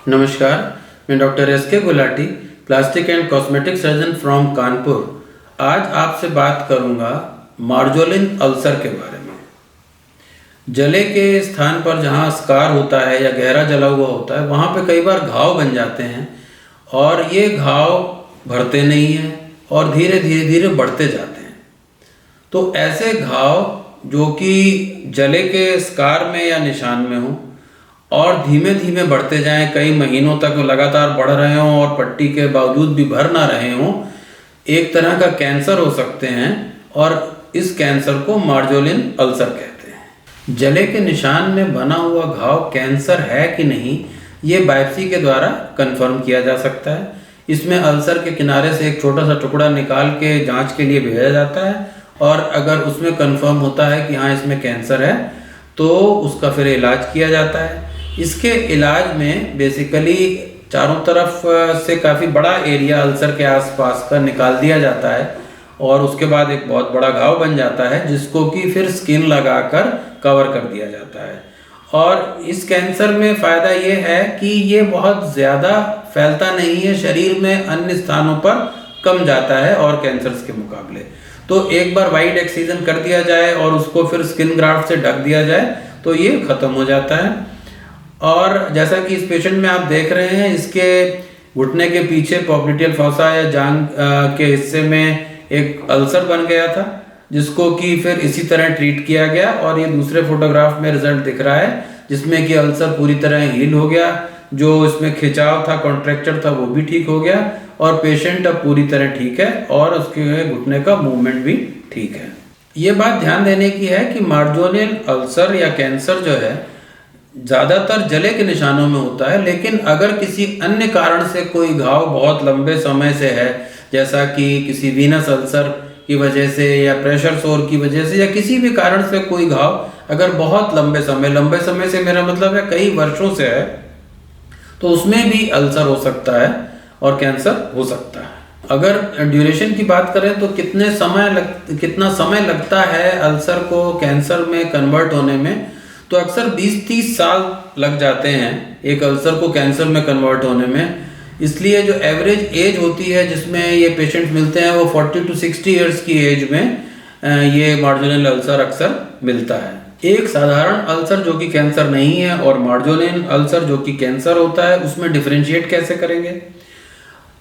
नमस्कार, मैं doctor S K. Gulati, plastic and cosmetic surgeon from Kanpur. आज आपसे बात करूंगा मार्जोलिन अल्सर के बारे में। जले के स्थान पर जहां स्कार होता है या गहरा जला हुआ होता है, वहां पे कई बार घाव बन जाते हैं और ये घाव भरते नहीं हैं और धीरे धीरे बढ़ते जाते हैं। तो ऐसे घाव जो कि जले के स्कार में या निशान में हो और धीमे धीमे बढ़ते जाएं, कई महीनों तक लगातार बढ़ रहे हों और पट्टी के बावजूद भी भर ना रहे हों, एक तरह का कैंसर हो सकते हैं और इस कैंसर को मार्जोलिन अल्सर कहते हैं। जले के निशान में बना हुआ घाव कैंसर है कि नहीं, ये बायोप्सी के द्वारा कंफर्म किया जा सकता है। इसमें अल्सर के किनारे से एक छोटा सा टुकड़ा निकाल के जांच के लिए भेजा जाता है और अगर उसमें कंफर्म होता है कि हाँ इसमें कैंसर है तो उसका फिर इलाज किया जाता है। इसके इलाज में बेसिकली चारों तरफ से काफ़ी बड़ा एरिया अल्सर के आसपास का निकाल दिया जाता है और उसके बाद एक बहुत बड़ा घाव बन जाता है जिसको कि फिर स्किन लगाकर कवर कर दिया जाता है। और इस कैंसर में फ़ायदा ये है कि ये बहुत ज़्यादा फैलता नहीं है, शरीर में अन्य स्थानों पर कम जाता है और कैंसर्स के मुकाबले। तो एक बार वाइड एक्सीजन कर दिया जाए और उसको फिर स्किन ग्राफ्ट से ढक दिया जाए तो ये ख़त्म हो जाता है। और जैसा कि इस पेशेंट में आप देख रहे हैं, इसके घुटने के पीछे पॉप्लिटियल फॉसा या जांघ के हिस्से में एक अल्सर बन गया था जिसको कि फिर इसी तरह ट्रीट किया गया और ये दूसरे फोटोग्राफ में रिजल्ट दिख रहा है जिसमें कि अल्सर पूरी तरह हील हो गया, जो इसमें खिंचाव था, कॉन्ट्रैक्चर था, वो भी ठीक हो गया और पेशेंट अब पूरी तरह ठीक है और उसके घुटने का मूवमेंट भी ठीक है। ये बात ध्यान देने की है कि मार्जोलिन अल्सर या कैंसर जो है ज़्यादातर जले के निशानों में होता है, लेकिन अगर किसी अन्य कारण से कोई घाव बहुत लंबे समय से है, जैसा कि किसी वीनस अल्सर की वजह से या प्रेशर सोर की वजह से या किसी भी कारण से कोई घाव अगर बहुत लंबे समय से मेरा मतलब है कई वर्षों से है, तो उसमें भी अल्सर हो सकता है और कैंसर हो सकता है। अगर ड्यूरेशन की बात करें तो कितना समय लगता है अल्सर को कैंसर में कन्वर्ट होने में, तो अक्सर 20-30 साल लग जाते हैं एक अल्सर को कैंसर में कन्वर्ट होने में। इसलिए जो एवरेज एज होती है जिसमें ये पेशेंट मिलते हैं वो 40 to 60 ईयर्स की एज में ये मार्जोलिन अल्सर अक्सर मिलता है। एक साधारण अल्सर जो कि कैंसर नहीं है और मार्जोलिन अल्सर जो कि कैंसर होता है, उसमें डिफरेंशिएट कैसे करेंगे।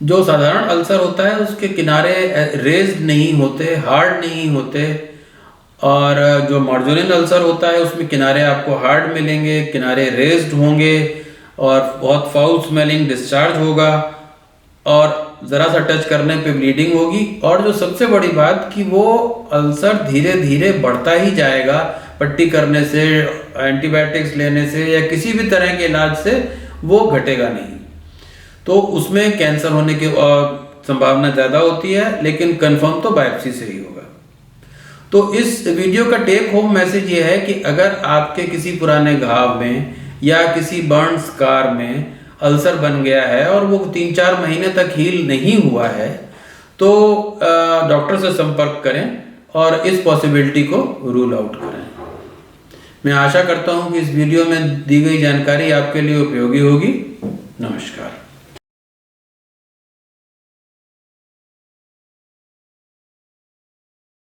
जो साधारण अल्सर होता है उसके किनारे रेज्ड नहीं होते, हार्ड नहीं होते, और जो मार्जोलिन अल्सर होता है उसमें किनारे आपको हार्ड मिलेंगे, किनारे रेज्ड होंगे और बहुत फाउल स्मेलिंग डिस्चार्ज होगा और ज़रा सा टच करने पे ब्लीडिंग होगी। और जो सबसे बड़ी बात कि वो अल्सर धीरे धीरे बढ़ता ही जाएगा, पट्टी करने से, एंटीबायोटिक्स लेने से या किसी भी तरह के इलाज से वो घटेगा नहीं। तो उसमें कैंसर होने की संभावना ज़्यादा होती है, लेकिन कंफर्म तो बायोप्सी से ही होगा। तो इस वीडियो का टेक होम मैसेज ये है कि अगर आपके किसी पुराने घाव में या किसी बर्न स्कार में अल्सर बन गया है और वो 3-4 महीने तक हील नहीं हुआ है तो डॉक्टर से संपर्क करें और इस पॉसिबिलिटी को रूल आउट करें। मैं आशा करता हूँ कि इस वीडियो में दी गई जानकारी आपके लिए उपयोगी होगी। नमस्कार।